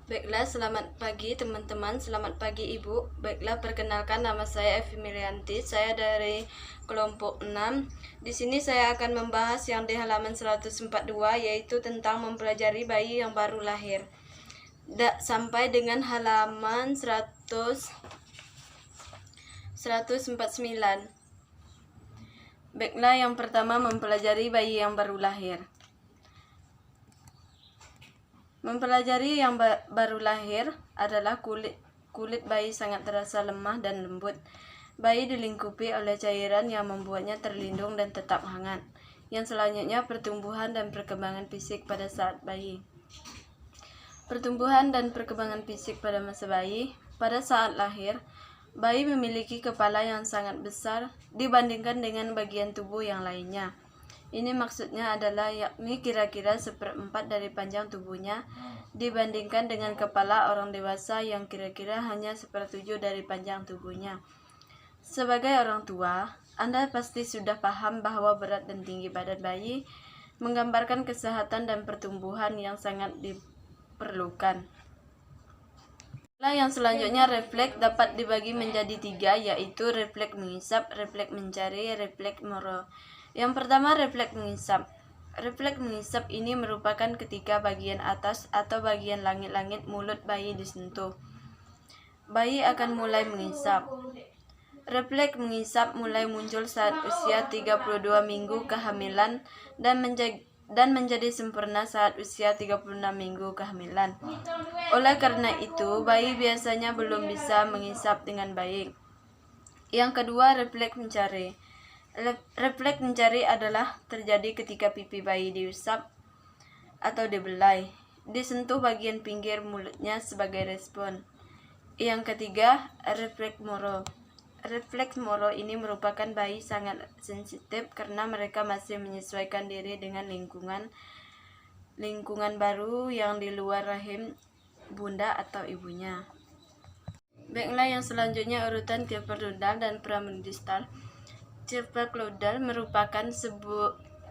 Baiklah, selamat pagi teman-teman, selamat pagi Ibu. Baiklah, perkenalkan nama saya Evi Mirianti, saya dari kelompok 6. Di sini saya akan membahas yang di halaman 142, yaitu tentang mempelajari bayi yang baru lahir. Sampai dengan halaman 149. Baiklah, yang pertama mempelajari bayi yang baru lahir. Mempelajari yang baru lahir adalah kulit bayi sangat terasa lemah dan lembut. Bayi dilingkupi oleh cairan yang membuatnya terlindung dan tetap hangat. Yang selanjutnya pertumbuhan dan perkembangan fisik pada saat bayi. Pertumbuhan dan perkembangan fisik pada masa bayi. Pada saat lahir, bayi memiliki kepala yang sangat besar dibandingkan dengan bagian tubuh yang lainnya. Ini maksudnya adalah yakni kira-kira 1/4 dari panjang tubuhnya dibandingkan dengan kepala orang dewasa yang kira-kira hanya 1/7 dari panjang tubuhnya. Sebagai orang tua, Anda pasti sudah paham bahwa berat dan tinggi badan bayi menggambarkan kesehatan dan pertumbuhan yang sangat diperlukan. Yang selanjutnya, refleks dapat dibagi menjadi 3, yaitu refleks mengisap, refleks mencari, refleks moro. Yang pertama, refleks mengisap. Refleks mengisap ini merupakan ketika bagian atas atau bagian langit-langit mulut bayi disentuh. Bayi akan mulai mengisap. Refleks mengisap mulai muncul saat usia 32 minggu kehamilan dan menjadi sempurna saat usia 36 minggu kehamilan. Oleh karena itu, bayi biasanya belum bisa mengisap dengan baik. Yang kedua, refleks mencari. Refleks mencari adalah terjadi ketika pipi bayi diusap atau dibelai, disentuh bagian pinggir mulutnya sebagai respon. Yang ketiga, refleks moro. Refleks moro ini merupakan bayi sangat sensitif karena mereka masih menyesuaikan diri dengan lingkungan baru yang di luar rahim bunda atau ibunya. Baiklah, yang selanjutnya urutan cephalocaudal dan pramedistal. Cephalocaudal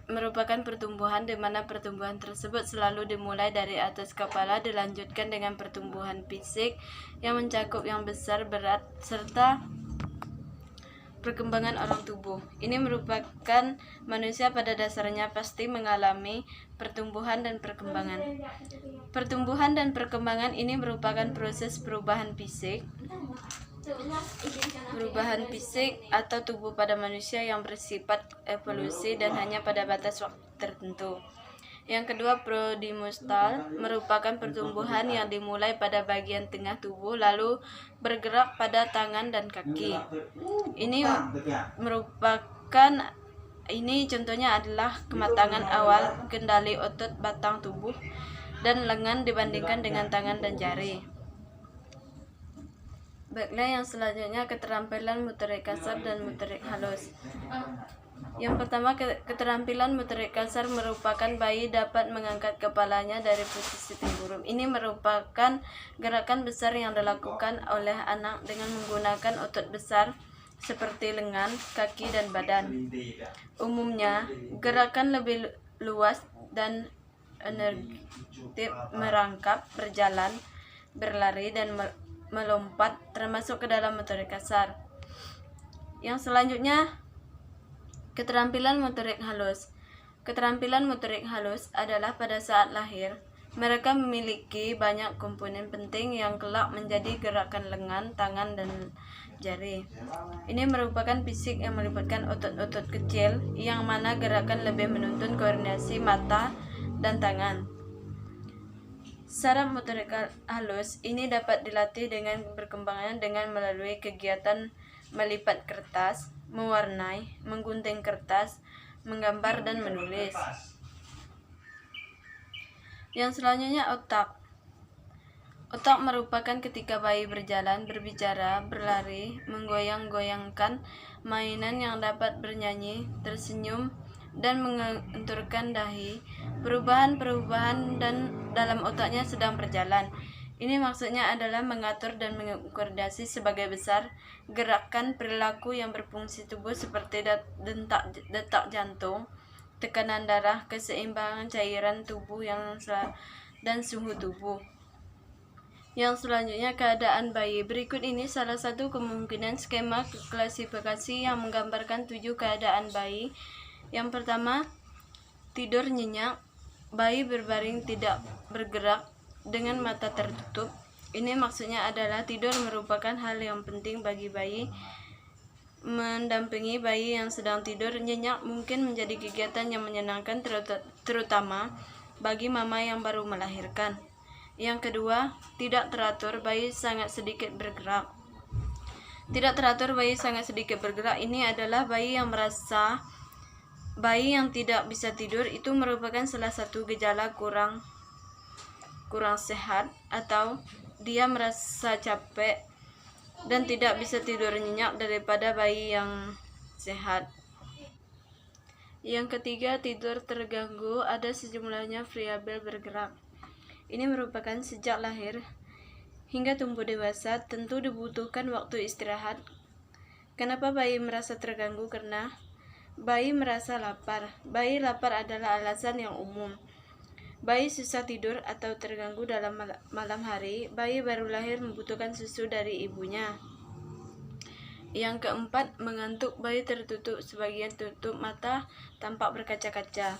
merupakan pertumbuhan di mana pertumbuhan tersebut selalu dimulai dari atas kepala, dilanjutkan dengan pertumbuhan fisik yang mencakup yang besar, berat, serta perkembangan orang tubuh. Ini merupakan manusia pada dasarnya pasti mengalami pertumbuhan dan perkembangan. Pertumbuhan dan perkembangan ini merupakan proses perubahan fisik atau tubuh pada manusia yang bersifat evolusi dan hanya pada batas waktu tertentu. Yang kedua, prodimostal merupakan pertumbuhan yang dimulai pada bagian tengah tubuh lalu bergerak pada tangan dan kaki. Ini contohnya adalah kematangan awal kendali otot batang tubuh dan lengan dibandingkan dengan tangan dan jari. Baiklah, yang selanjutnya keterampilan motorik kasar dan motorik halus. Yang pertama, keterampilan motorik kasar merupakan bayi dapat mengangkat kepalanya dari posisi tengkurap. Ini merupakan gerakan besar yang dilakukan oleh anak dengan menggunakan otot besar seperti lengan, kaki, dan badan. Umumnya, gerakan lebih luas dan energetik merangkap, berjalan, berlari, dan melompat termasuk ke dalam motorik kasar. Yang selanjutnya, keterampilan motorik halus. Keterampilan motorik halus adalah pada saat lahir. Mereka memiliki banyak komponen penting yang kelak menjadi gerakan lengan, tangan, dan jari. Ini merupakan fisik yang melibatkan otot-otot kecil yang mana gerakan lebih menuntun koordinasi mata dan tangan. Saraf motorik halus ini dapat dilatih dengan berkembangnya dengan melalui kegiatan melipat kertas, mewarnai, menggunting kertas, menggambar, dan menulis. Yang selanjutnya, otak. Otak merupakan ketika bayi berjalan, berbicara, berlari, menggoyang-goyangkan, mainan yang dapat bernyanyi, tersenyum, dan mengenturkan dahi. Perubahan-perubahan dan dalam otaknya sedang berjalan. Ini maksudnya adalah mengatur dan mengkoordinasi sebagai besar gerakan perilaku yang berfungsi tubuh seperti detak jantung, tekanan darah, keseimbangan cairan tubuh dan suhu tubuh. Yang selanjutnya, keadaan bayi. Berikut ini salah satu kemungkinan skema klasifikasi yang menggambarkan 7 keadaan bayi. Yang pertama, tidur nyenyak. Bayi berbaring tidak bergerak dengan mata tertutup. Ini maksudnya adalah tidur merupakan hal yang penting bagi bayi. Mendampingi bayi yang sedang tidur nyenyak mungkin menjadi kegiatan yang menyenangkan, terutama bagi mama yang baru melahirkan. Yang kedua, tidak teratur, bayi sangat sedikit bergerak. Tidak teratur, bayi sangat sedikit bergerak. Ini adalah bayi yang tidak bisa tidur. Itu merupakan salah satu gejala kurang sehat, atau dia merasa capek dan tidak bisa tidur nyenyak daripada bayi yang sehat. Yang ketiga, tidur terganggu. Ada sejumlahnya variabel bergerak. Ini merupakan sejak lahir hingga tumbuh dewasa, tentu dibutuhkan waktu istirahat. Kenapa bayi merasa terganggu? Karena bayi merasa lapar. Bayi lapar adalah alasan yang umum. Bayi susah tidur atau terganggu dalam malam hari. Bayi baru lahir membutuhkan susu dari ibunya. Yang keempat, mengantuk. Bayi tertutup sebagian, tutup mata, tampak berkaca-kaca.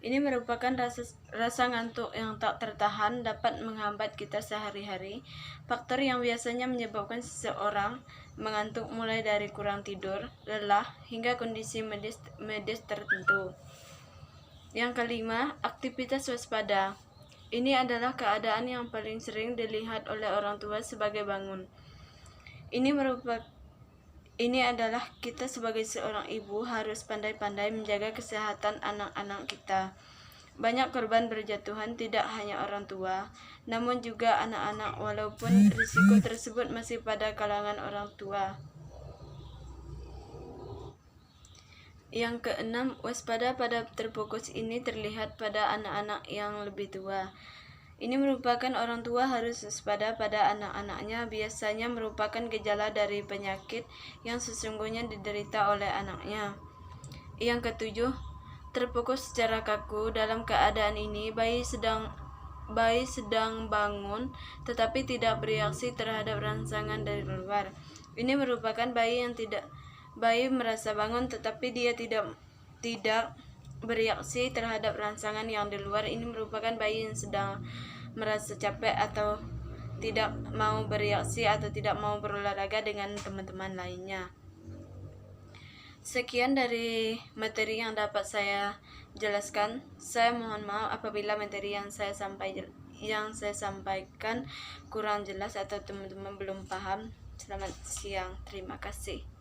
Ini merupakan rasa ngantuk yang tak tertahan, dapat menghambat kita sehari-hari. Faktor yang biasanya menyebabkan seseorang mengantuk mulai dari kurang tidur, lelah, hingga kondisi medis tertentu. Yang kelima, aktivitas waspada. Ini adalah keadaan yang paling sering dilihat oleh orang tua sebagai bangun. Ini adalah kita sebagai seorang ibu harus pandai-pandai menjaga kesehatan anak-anak kita. Banyak korban berjatuhan tidak hanya orang tua, namun juga anak-anak, walaupun risiko tersebut masih pada kalangan orang tua. Yang keenam, waspada pada terfokus ini terlihat pada anak-anak yang lebih tua. Ini merupakan orang tua harus waspada pada anak-anaknya, biasanya merupakan gejala dari penyakit yang sesungguhnya diderita oleh anaknya. Yang ketujuh, terfokus secara kaku. Dalam keadaan ini, bayi sedang bangun tetapi tidak bereaksi terhadap rangsangan dari luar. Ini merupakan bayi merasa bangun tetapi dia tidak bereaksi terhadap rangsangan yang di luar. Ini merupakan bayi yang sedang merasa capek atau tidak mau bereaksi atau tidak mau berolahraga dengan teman-teman lainnya. Sekian dari materi yang dapat saya jelaskan. Saya mohon maaf apabila materi yang saya sampaikan kurang jelas atau teman-teman belum paham. Selamat siang, terima kasih.